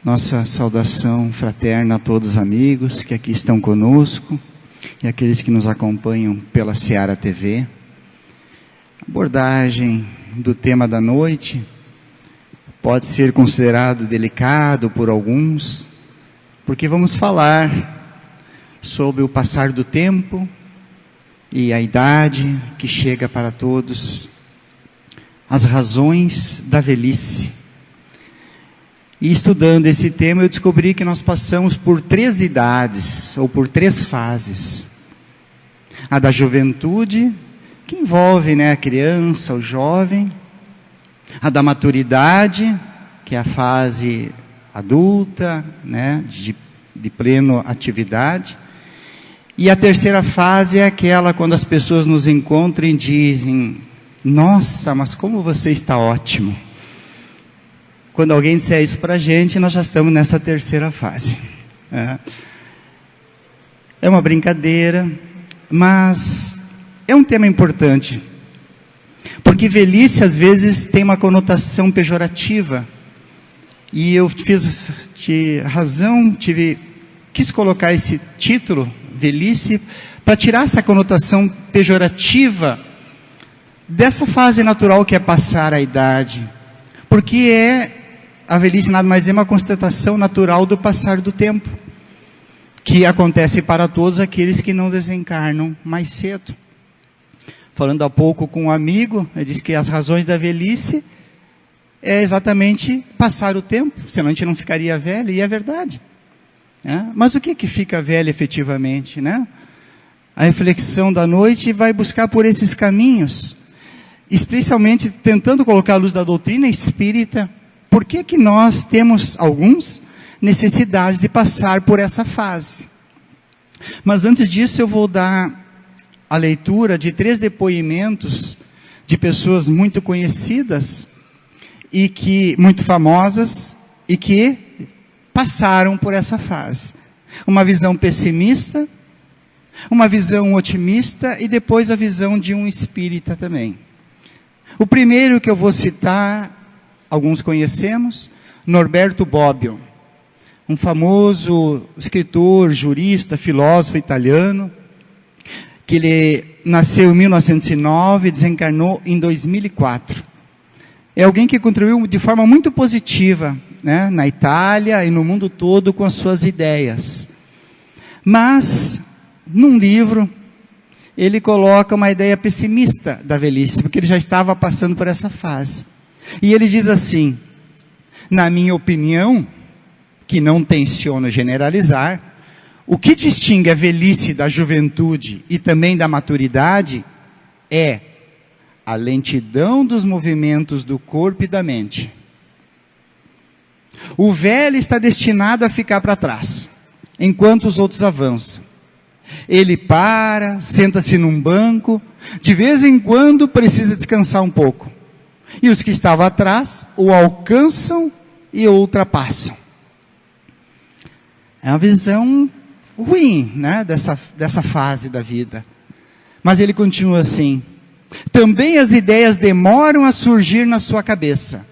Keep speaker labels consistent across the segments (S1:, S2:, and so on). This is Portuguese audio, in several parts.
S1: Nossa saudação fraterna a todos os amigos que aqui estão conosco e aqueles que nos acompanham pela Seara TV. A abordagem do tema da noite pode ser considerado delicado por alguns, porque vamos falar sobre o passar do tempo e a idade que chega para todos, as razões da velhice. E estudando esse tema, eu descobri que nós passamos por 3 idades, ou por 3 fases. A da juventude, que envolve, a criança, o jovem. A da maturidade, que é a fase adulta, de plena atividade. E a terceira fase é aquela quando as pessoas nos encontram e dizem: nossa, mas como você está ótimo. Quando alguém disser isso para a gente, nós já estamos nessa terceira fase. É uma brincadeira, mas é um tema importante. Porque velhice, às vezes, tem uma conotação pejorativa. E eu quis colocar esse título, velhice, para tirar essa conotação pejorativa dessa fase natural que é passar a idade. Porque a velhice nada mais é uma constatação natural do passar do tempo, que acontece para todos aqueles que não desencarnam mais cedo. Falando há pouco com um amigo, ele disse que as razões da velhice é exatamente passar o tempo, senão a gente não ficaria velho, e é verdade. Mas o que fica velho efetivamente? A reflexão da noite vai buscar por esses caminhos, especialmente tentando colocar a luz da doutrina espírita. Por que nós temos, alguns, necessidade de passar por essa fase? Mas antes disso eu vou dar a leitura de 3 depoimentos de pessoas muito conhecidas, muito famosas, e que passaram por essa fase. Uma visão pessimista, uma visão otimista e depois a visão de um espírita também. O primeiro que eu vou citar, alguns conhecemos, Norberto Bobbio, um famoso escritor, jurista, filósofo italiano, que ele nasceu em 1909 e desencarnou em 2004. É alguém que contribuiu de forma muito positiva, na Itália e no mundo todo com as suas ideias. Mas, num livro, ele coloca uma ideia pessimista da velhice, porque ele já estava passando por essa fase. E ele diz assim: na minha opinião, que não tenciono generalizar, o que distingue a velhice da juventude e também da maturidade é a lentidão dos movimentos do corpo e da mente. O velho está destinado a ficar para trás, enquanto os outros avançam. Ele para, senta-se num banco, de vez em quando precisa descansar um pouco. E os que estavam atrás o alcançam e o ultrapassam. É uma visão ruim, dessa fase da vida. Mas ele continua assim: também as ideias demoram a surgir na sua cabeça.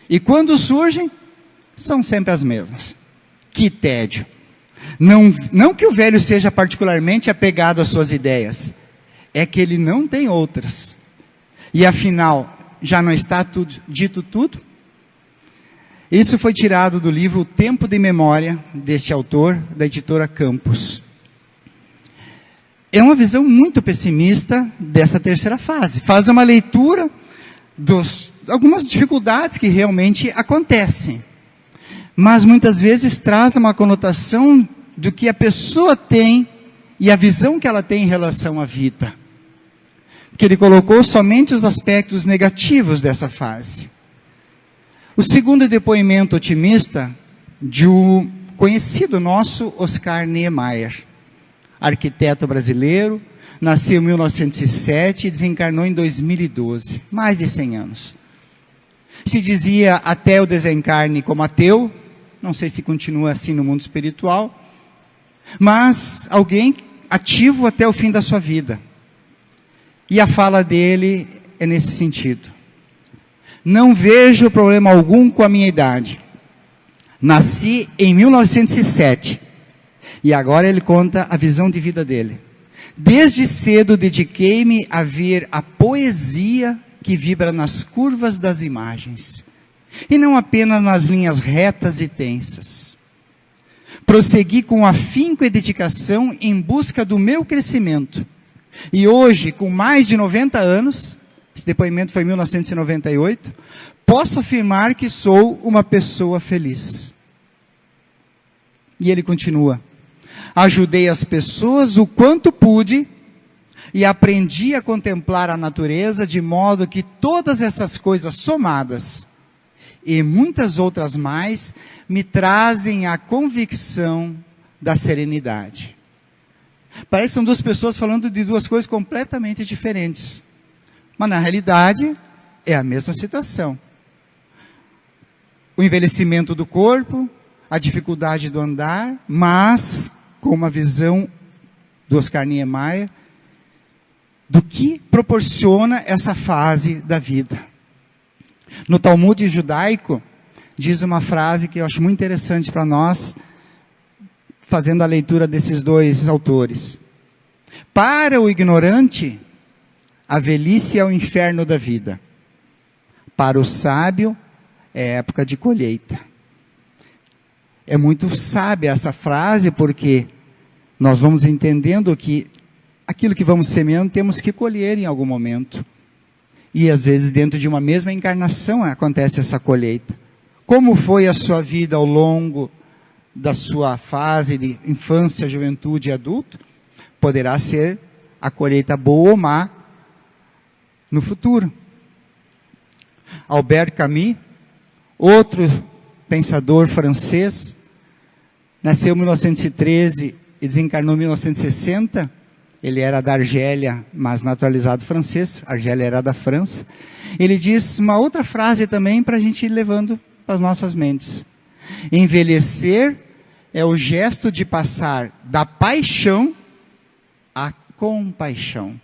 S1: E quando surgem, são sempre as mesmas. Que tédio. Não que o velho seja particularmente apegado às suas ideias. É que ele não tem outras. E afinal, já não está dito tudo? Isso foi tirado do livro O Tempo de Memória, deste autor, da editora Campos. É uma visão muito pessimista dessa terceira fase. Faz uma leitura de algumas dificuldades que realmente acontecem. Mas muitas vezes traz uma conotação do que a pessoa tem e a visão que ela tem em relação à vida. Porque ele colocou somente os aspectos negativos dessa fase. O segundo depoimento otimista de um conhecido nosso, Oscar Niemeyer, arquiteto brasileiro, nasceu em 1907 e desencarnou em 2012, mais de 100 anos. Se dizia até o desencarne como ateu, não sei se continua assim no mundo espiritual, mas alguém ativo até o fim da sua vida. E a fala dele é nesse sentido: não vejo problema algum com a minha idade. Nasci em 1907. E agora ele conta a visão de vida dele. Desde cedo dediquei-me a ver a poesia que vibra nas curvas das imagens, e não apenas nas linhas retas e tensas. Prossegui com afinco e dedicação em busca do meu crescimento. E hoje, com mais de 90 anos, esse depoimento foi em 1998, posso afirmar que sou uma pessoa feliz. E ele continua: ajudei as pessoas o quanto pude e aprendi a contemplar a natureza de modo que todas essas coisas somadas e muitas outras mais me trazem a convicção da serenidade. Parece que são duas pessoas falando de duas coisas completamente diferentes. Mas na realidade é a mesma situação. O envelhecimento do corpo, a dificuldade do andar, mas com uma visão do Oscar Niemeyer do que proporciona essa fase da vida. No Talmud judaico, diz uma frase que eu acho muito interessante para nós, fazendo a leitura desses dois autores. Para o ignorante, a velhice é o inferno da vida. Para o sábio, é época de colheita. É muito sábia essa frase, porque nós vamos entendendo que aquilo que vamos semeando temos que colher em algum momento. E às vezes dentro de uma mesma encarnação acontece essa colheita. Como foi a sua vida ao longo da sua fase de infância, juventude e adulto? Poderá ser a colheita boa ou má no futuro. Albert Camus, outro pensador francês, nasceu em 1913 e desencarnou em 1960. Ele era da Argélia, mas naturalizado francês. A Argélia era da França. Ele diz uma outra frase também para a gente ir levando para as nossas mentes. Envelhecer é o gesto de passar da paixão à compaixão.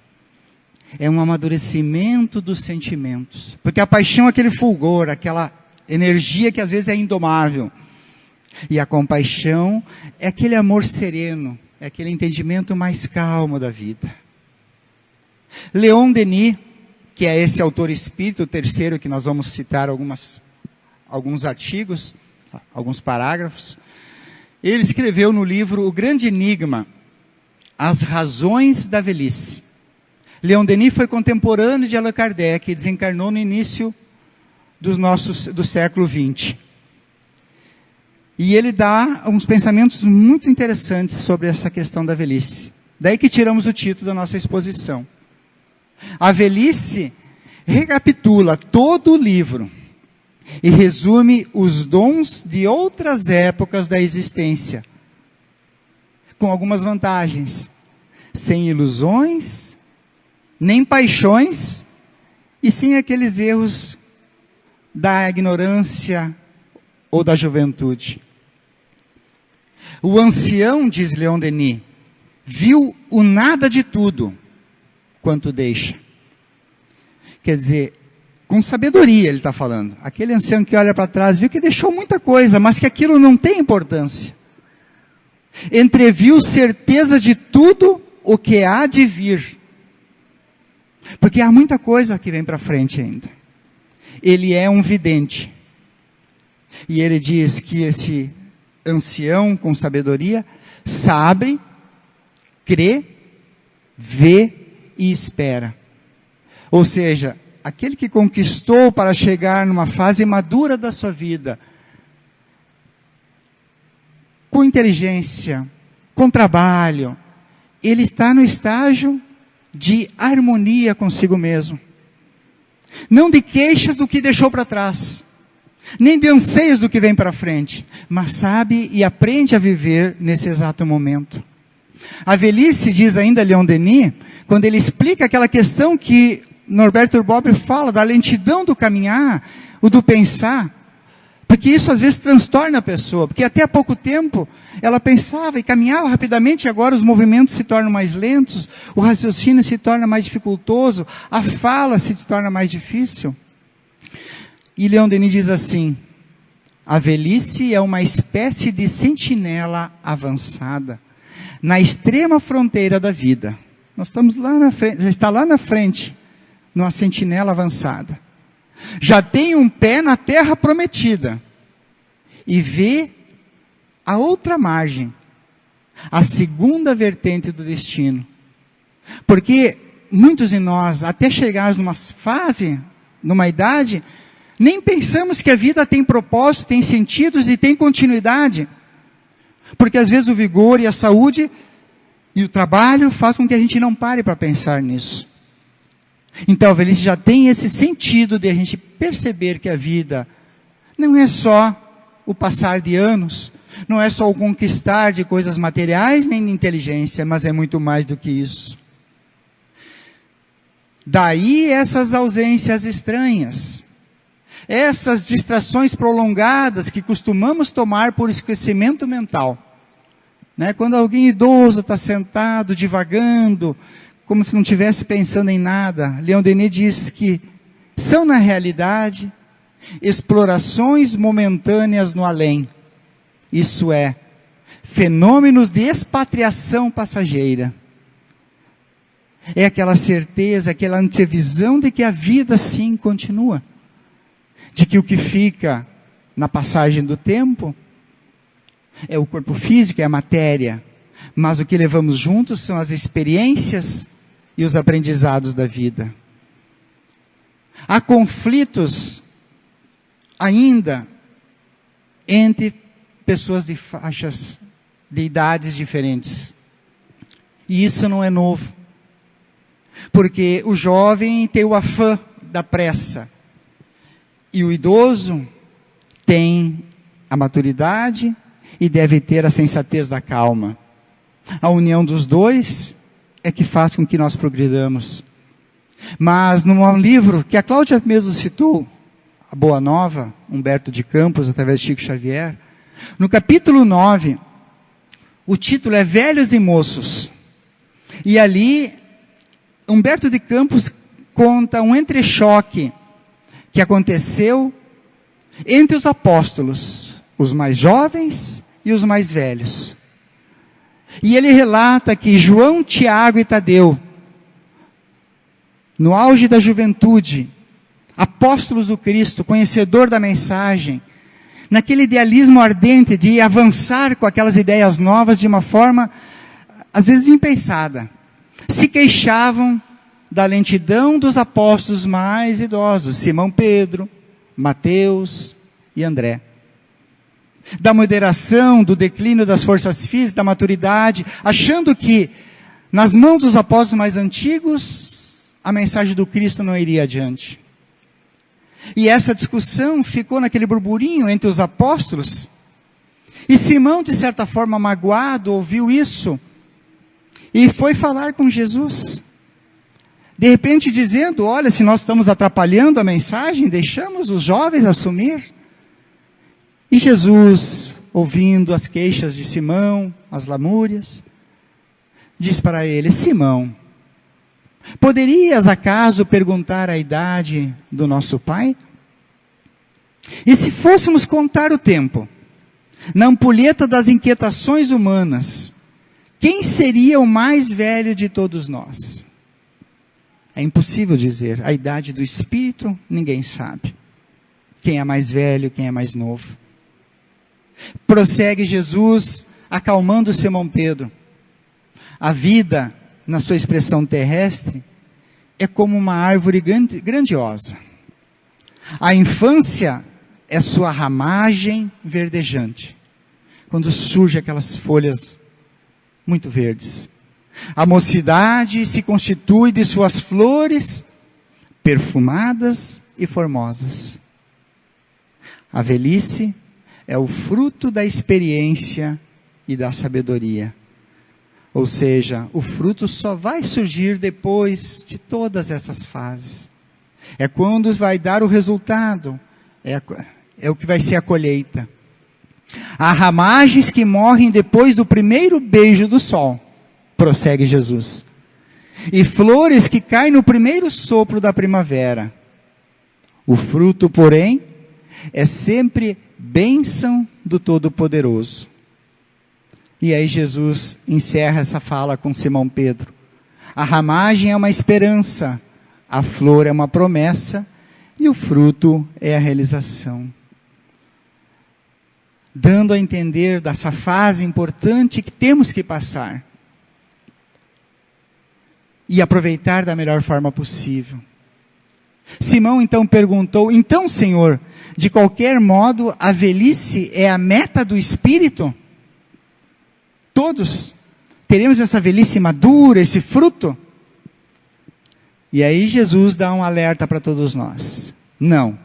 S1: É um amadurecimento dos sentimentos. Porque a paixão é aquele fulgor, aquela energia que às vezes é indomável. E a compaixão é aquele amor sereno, é aquele entendimento mais calmo da vida. Leon Denis, que é esse autor espírita, o terceiro que nós vamos citar alguns artigos, alguns parágrafos, ele escreveu no livro O Grande Enigma, As Razões da Velhice. Leon Denis foi contemporâneo de Allan Kardec e desencarnou no início do século XX. E ele dá uns pensamentos muito interessantes sobre essa questão da velhice. Daí que tiramos o título da nossa exposição. A velhice recapitula todo o livro e resume os dons de outras épocas da existência, com algumas vantagens: sem ilusões, nem paixões e sem aqueles erros da ignorância ou da juventude. O ancião, diz Leon Denis, viu o nada de tudo quanto deixa. Quer dizer, com sabedoria ele está falando. Aquele ancião que olha para trás viu que deixou muita coisa, mas que aquilo não tem importância. Entreviu certeza de tudo o que há de vir. Porque há muita coisa que vem para frente ainda. Ele é um vidente. E ele diz que esse ancião com sabedoria sabe, crê, vê e espera. Ou seja, aquele que conquistou para chegar numa fase madura da sua vida, com inteligência, com trabalho, ele está no estágio de harmonia consigo mesmo. Não de queixas do que deixou para trás, nem de anseios do que vem para frente, mas sabe e aprende a viver nesse exato momento. A velhice, diz ainda Leon Denis, quando ele explica aquela questão que Norberto Bobbio fala da lentidão do caminhar, o do pensar, porque isso às vezes transtorna a pessoa, porque até há pouco tempo ela pensava e caminhava rapidamente, e agora os movimentos se tornam mais lentos, o raciocínio se torna mais dificultoso, a fala se torna mais difícil. E Leon Denis diz assim: A velhice é uma espécie de sentinela avançada, na extrema fronteira da vida. Nós estamos lá na frente, já está lá na frente, numa sentinela avançada. Já tem um pé na terra prometida, e vê a outra margem, a segunda vertente do destino. Porque muitos de nós, até chegarmos numa fase, numa idade, nem pensamos que a vida tem propósito, tem sentidos e tem continuidade. Porque às vezes o vigor e a saúde e o trabalho faz com que a gente não pare para pensar nisso. Então a velhice já tem esse sentido de a gente perceber que a vida não é só o passar de anos, não é só o conquistar de coisas materiais nem de inteligência, mas é muito mais do que isso. Daí essas ausências estranhas, essas distrações prolongadas que costumamos tomar por esquecimento mental. Né? Quando alguém idoso está sentado, divagando, como se não estivesse pensando em nada, Leon Denis diz que são na realidade explorações momentâneas no além. Isso é, fenômenos de expatriação passageira. É aquela certeza, aquela antevisão de que a vida sim continua. De que o que fica na passagem do tempo é o corpo físico, é a matéria. Mas o que levamos juntos são as experiências e os aprendizados da vida. Há conflitos ainda entre pessoas de faixas de idades diferentes. E isso não é novo. Porque o jovem tem o afã da pressa. E o idoso tem a maturidade e deve ter a sensatez da calma. A união dos dois é que faz com que nós progridamos. Mas num livro que a Cláudia mesmo citou, A Boa Nova, Humberto de Campos, através de Chico Xavier, no capítulo 9, o título é Velhos e Moços. E ali, Humberto de Campos conta um entrechoque que aconteceu entre os apóstolos, os mais jovens e os mais velhos. E ele relata que João, Tiago e Tadeu, no auge da juventude, apóstolos do Cristo, conhecedor da mensagem, naquele idealismo ardente de avançar com aquelas ideias novas de uma forma, às vezes impensada, se queixavam da lentidão dos apóstolos mais idosos, Simão Pedro, Mateus e André. Da moderação, do declínio das forças físicas, da maturidade, achando que nas mãos dos apóstolos mais antigos, a mensagem do Cristo não iria adiante. E essa discussão ficou naquele burburinho entre os apóstolos, e Simão, de certa forma magoado, ouviu isso, e foi falar com Jesus. De repente dizendo, olha, se nós estamos atrapalhando a mensagem, deixamos os jovens assumir. E Jesus, ouvindo as queixas de Simão, as lamúrias, diz para ele, Simão, poderias acaso perguntar a idade do nosso pai? E se fôssemos contar o tempo, na ampulheta das inquietações humanas, quem seria o mais velho de todos nós? É impossível dizer. A idade do Espírito, ninguém sabe. Quem é mais velho, quem é mais novo. Prossegue Jesus, acalmando Simão Pedro. A vida, na sua expressão terrestre, é como uma árvore grandiosa. A infância é sua ramagem verdejante. Quando surgem aquelas folhas muito verdes. A mocidade se constitui de suas flores perfumadas e formosas. A velhice é o fruto da experiência e da sabedoria. Ou seja, o fruto só vai surgir depois de todas essas fases. É quando vai dar o resultado, é o que vai ser a colheita. Há ramagens que morrem depois do primeiro beijo do sol, prossegue Jesus. E flores que caem no primeiro sopro da primavera. O fruto, porém, é sempre bênção do Todo-Poderoso. E aí Jesus encerra essa fala com Simão Pedro. A ramagem é uma esperança, a flor é uma promessa e o fruto é a realização. Dando a entender dessa fase importante que temos que passar. E aproveitar da melhor forma possível. Simão então perguntou, então Senhor, de qualquer modo a velhice é a meta do Espírito? Todos teremos essa velhice madura, esse fruto? E aí Jesus dá um alerta para todos nós. Não.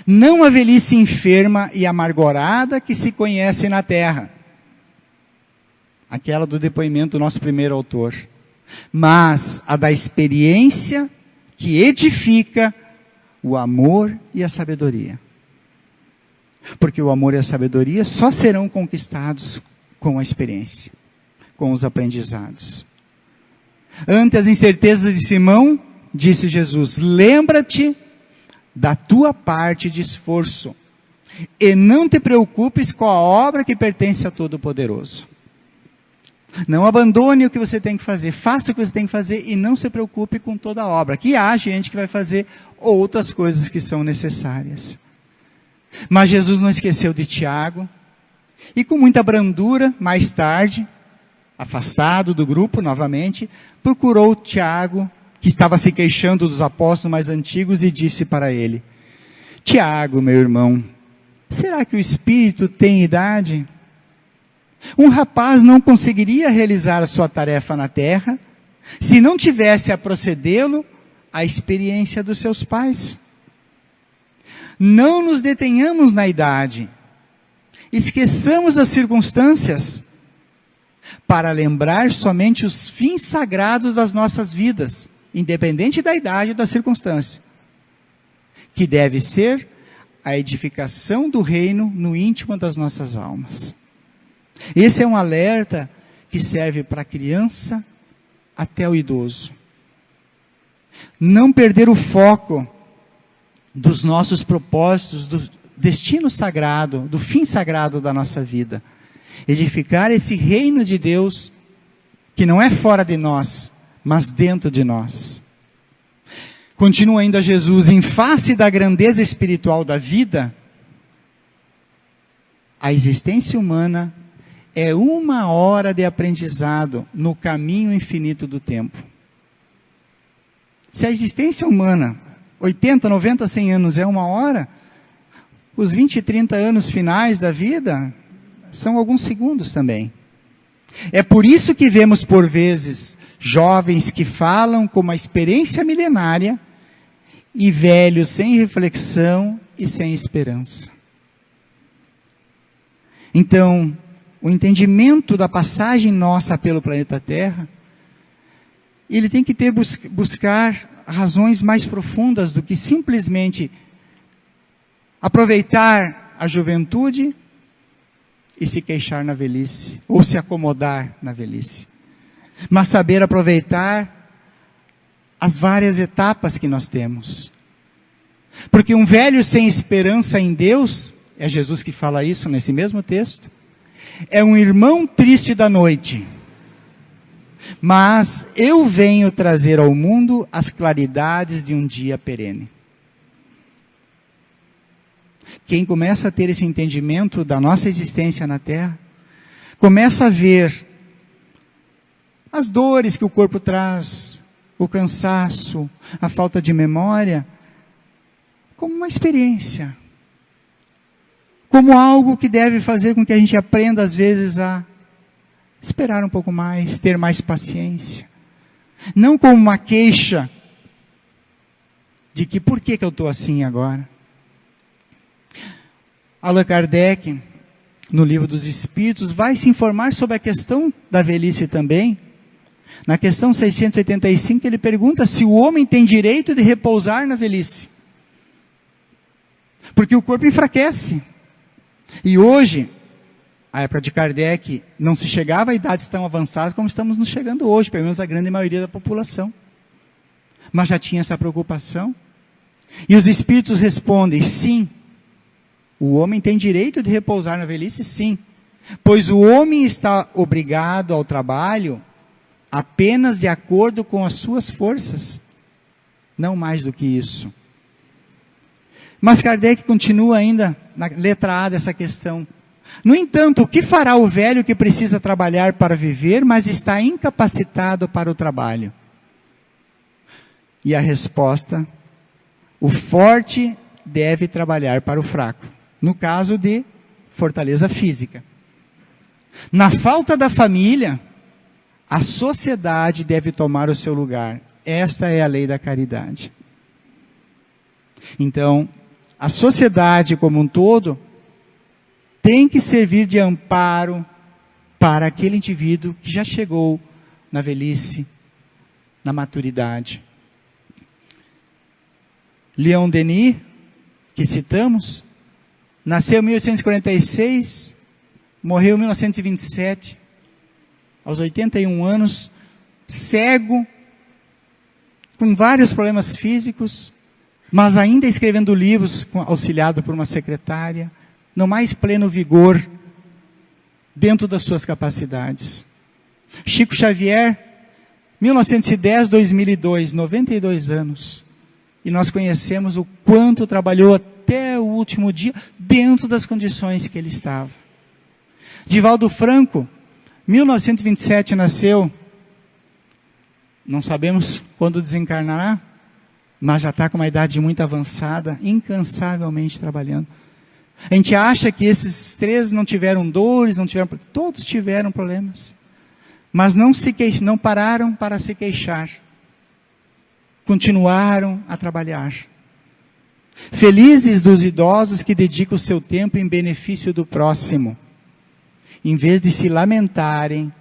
S1: Não a velhice enferma e amargurada que se conhece na terra. Aquela do depoimento do nosso primeiro autor. Mas a da experiência que edifica o amor e a sabedoria. Porque o amor e a sabedoria só serão conquistados com a experiência, com os aprendizados. Ante as incertezas de Simão, disse Jesus, lembra-te da tua parte de esforço, e não te preocupes com a obra que pertence a Todo-Poderoso. Não abandone o que você tem que fazer, faça o que você tem que fazer e não se preocupe com toda a obra. Que há gente que vai fazer outras coisas que são necessárias. Mas Jesus não esqueceu de Tiago, e com muita brandura, mais tarde, afastado do grupo novamente, procurou Tiago, que estava se queixando dos apóstolos mais antigos, e disse para ele, Tiago, meu irmão, será que o Espírito tem idade? Um rapaz não conseguiria realizar a sua tarefa na terra, se não tivesse a procedê-lo a experiência dos seus pais. Não nos detenhamos na idade, esqueçamos as circunstâncias, para lembrar somente os fins sagrados das nossas vidas, independente da idade ou da circunstância, que deve ser a edificação do reino no íntimo das nossas almas. Esse é um alerta que serve para a criança até o idoso. Não perder o foco dos nossos propósitos, do destino sagrado, do fim sagrado da nossa vida. Edificar esse reino de Deus, que não é fora de nós, mas dentro de nós. Continua ainda Jesus, em face da grandeza espiritual da vida, a existência humana é 1 hora de aprendizado no caminho infinito do tempo. Se a existência humana, 80, 90, 100 anos é 1 hora, os 20, 30 anos finais da vida são alguns segundos também. É por isso que vemos por vezes jovens que falam com uma experiência milenária e velhos sem reflexão e sem esperança. Então, o entendimento da passagem nossa pelo planeta Terra, ele tem que buscar razões mais profundas do que simplesmente aproveitar a juventude e se queixar na velhice, ou se acomodar na velhice. Mas saber aproveitar as várias etapas que nós temos. Porque um velho sem esperança em Deus, é Jesus que fala isso nesse mesmo texto, é um irmão triste da noite. Mas eu venho trazer ao mundo as claridades de um dia perene. Quem começa a ter esse entendimento da nossa existência na Terra, começa a ver as dores que o corpo traz, o cansaço, a falta de memória, como uma experiência. Como algo que deve fazer com que a gente aprenda às vezes a esperar um pouco mais, ter mais paciência. Não como uma queixa de que por que eu estou assim agora. Allan Kardec, no Livro dos Espíritos, vai se informar sobre a questão da velhice também. Na questão 685, ele pergunta se o homem tem direito de repousar na velhice. Porque o corpo enfraquece. E hoje, a época de Kardec, não se chegava a idades tão avançadas como estamos nos chegando hoje, pelo menos a grande maioria da população. Mas já tinha essa preocupação. E os Espíritos respondem, sim, O homem tem direito de repousar na velhice, sim, pois o homem está obrigado ao trabalho apenas de acordo com as suas forças, não mais do que isso. Mas Kardec continua ainda na letra A dessa questão. No entanto, o que fará o velho que precisa trabalhar para viver, mas está incapacitado para o trabalho? E a resposta: o forte deve trabalhar para o fraco, no caso de fortaleza física. Na falta da família, a sociedade deve tomar o seu lugar. Esta é a lei da caridade. Então, a sociedade como um todo tem que servir de amparo para aquele indivíduo que já chegou na velhice, na maturidade. Leon Denis, que citamos, nasceu em 1846, morreu em 1927, aos 81 anos, cego, com vários problemas físicos, mas ainda escrevendo livros, auxiliado por uma secretária, no mais pleno vigor, dentro das suas capacidades. Chico Xavier, 1910-2002, 92 anos. E nós conhecemos o quanto trabalhou até o último dia, dentro das condições que ele estava. Divaldo Franco, 1927 nasceu, não sabemos quando desencarnará, mas já está com uma idade muito avançada, incansavelmente trabalhando. A gente acha que esses três não tiveram dores, todos tiveram problemas, mas não pararam para se queixar, continuaram a trabalhar. Felizes dos idosos que dedicam o seu tempo em benefício do próximo, em vez de se lamentarem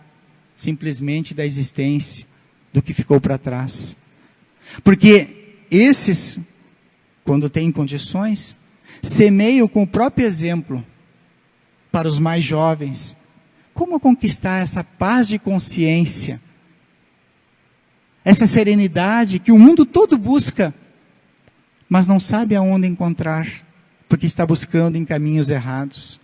S1: simplesmente da existência, do que ficou para trás. Porque esses, quando têm condições, semeiam com o próprio exemplo para os mais jovens. Como conquistar essa paz de consciência, essa serenidade que o mundo todo busca, mas não sabe aonde encontrar, porque está buscando em caminhos errados.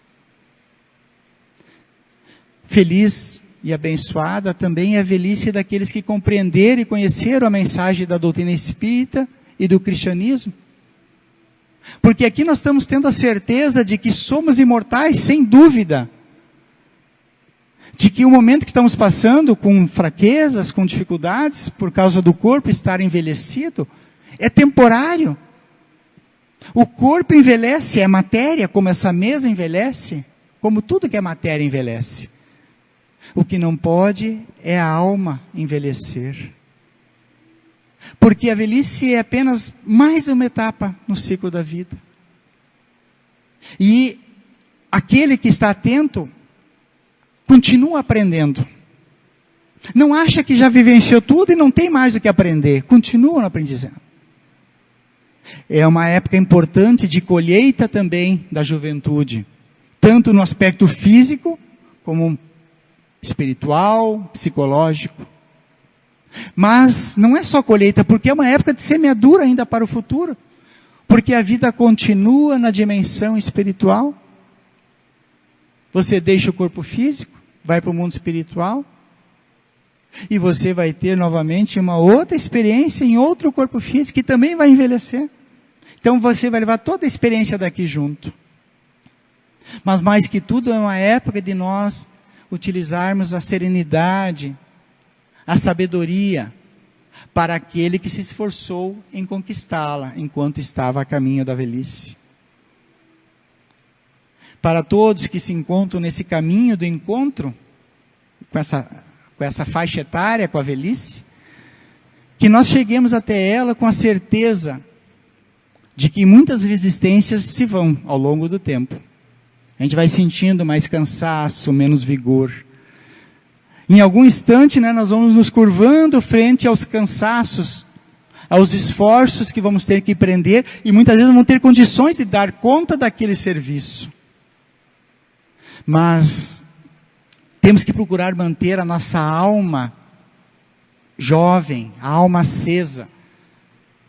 S1: Feliz e abençoada também é a velhice daqueles que compreenderam e conheceram a mensagem da doutrina espírita e do cristianismo. Porque aqui nós estamos tendo a certeza de que somos imortais, sem dúvida. De que o momento que estamos passando, com fraquezas, com dificuldades, por causa do corpo estar envelhecido, é temporário. O corpo envelhece, é matéria, como essa mesa envelhece, como tudo que é matéria envelhece. O que não pode é a alma envelhecer. Porque a velhice é apenas mais uma etapa no ciclo da vida. E aquele que está atento, continua aprendendo. Não acha que já vivenciou tudo e não tem mais o que aprender. Continua no aprendizado. É uma época importante de colheita também da juventude. Tanto no aspecto físico, como espiritual, psicológico. Mas não é só colheita, porque é uma época de semeadura ainda para o futuro. Porque a vida continua na dimensão espiritual. Você deixa o corpo físico, vai para o mundo espiritual, e você vai ter novamente uma outra experiência em outro corpo físico, que também vai envelhecer. Então você vai levar toda a experiência daqui junto. Mas mais que tudo é uma época de nós utilizarmos a serenidade, a sabedoria, para aquele que se esforçou em conquistá-la, enquanto estava a caminho da velhice. Para todos que se encontram nesse caminho do encontro, com essa faixa etária, com a velhice, que nós cheguemos até ela com a certeza de que muitas resistências se vão ao longo do tempo. A gente vai sentindo mais cansaço, menos vigor. Em algum instante, nós vamos nos curvando frente aos cansaços, aos esforços que vamos ter que empreender, e muitas vezes vamos ter condições de dar conta daquele serviço. Mas temos que procurar manter a nossa alma jovem, a alma acesa,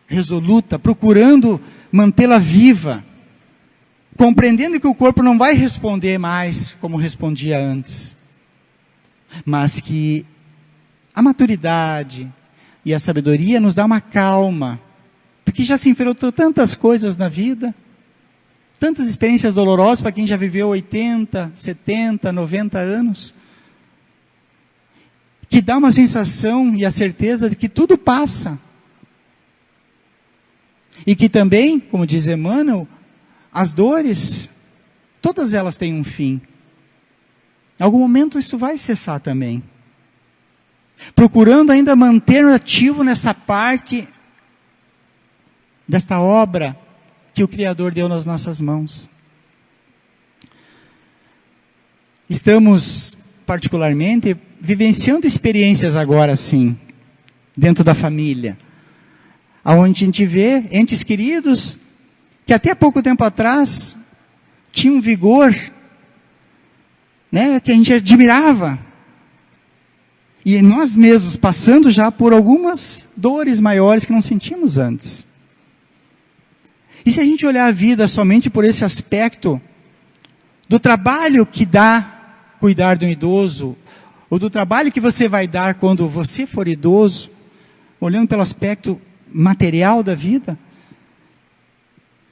S1: resoluta, procurando mantê-la viva, compreendendo que o corpo não vai responder mais como respondia antes, mas que a maturidade e a sabedoria nos dá uma calma, porque já se enfrentou tantas coisas na vida, tantas experiências dolorosas para quem já viveu 80, 70, 90 anos, que dá uma sensação e a certeza de que tudo passa. E que também, como diz Emmanuel, as dores, todas elas têm um fim. Em algum momento isso vai cessar também. Procurando ainda manter ativo nessa parte desta obra que o Criador deu nas nossas mãos. Estamos, particularmente, vivenciando experiências agora, sim, dentro da família, onde a gente vê entes queridos que até pouco tempo atrás tinham um vigor, né, que a gente admirava, e nós mesmos passando já por algumas dores maiores que não sentimos antes. E se a gente olhar a vida somente por esse aspecto do trabalho que dá cuidar de um idoso, ou do trabalho que você vai dar quando você for idoso, olhando pelo aspecto material da vida,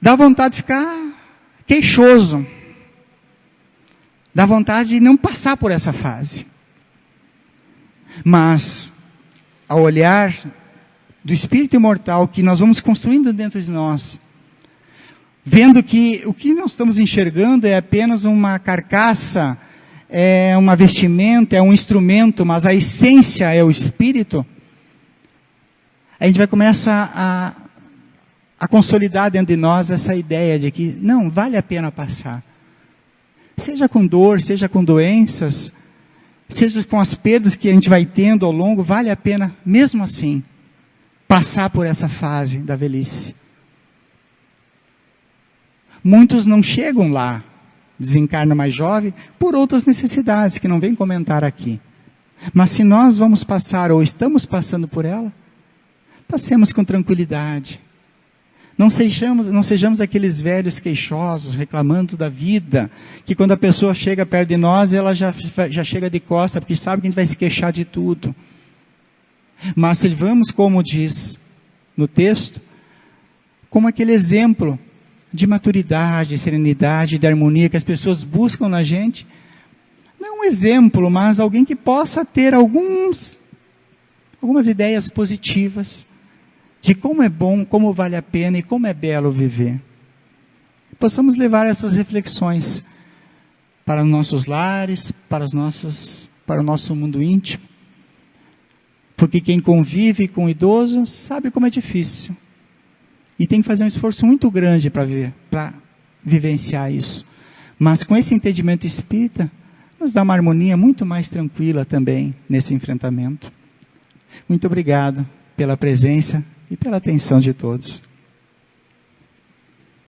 S1: dá vontade de ficar queixoso, dá vontade de não passar por essa fase. Mas, ao olhar do espírito imortal que nós vamos construindo dentro de nós, vendo que o que nós estamos enxergando é apenas uma carcaça, é uma vestimenta, é um instrumento, mas a essência é o espírito, a gente vai começar a consolidar dentro de nós essa ideia de que não, vale a pena passar. Seja com dor, seja com doenças, seja com as perdas que a gente vai tendo ao longo, vale a pena, mesmo assim, passar por essa fase da velhice. Muitos não chegam lá, desencarnam mais jovem, por outras necessidades, que não vem comentar aqui. Mas se nós vamos passar, ou estamos passando por ela, passemos com tranquilidade. Não sejamos aqueles velhos queixosos, reclamando da vida, que quando a pessoa chega perto de nós, ela já chega de costa, porque sabe que a gente vai se queixar de tudo. Mas se vamos, como diz no texto, como aquele exemplo de maturidade, serenidade, de harmonia que as pessoas buscam na gente, não um exemplo, mas alguém que possa ter algumas ideias positivas, de como é bom, como vale a pena e como é belo viver. Possamos levar essas reflexões para os nossos lares, para o nosso mundo íntimo, porque quem convive com o idoso sabe como é difícil, e tem que fazer um esforço muito grande para vivenciar isso, mas com esse entendimento espírita, nos dá uma harmonia muito mais tranquila também nesse enfrentamento. Muito obrigado pela presença e pela atenção de todos.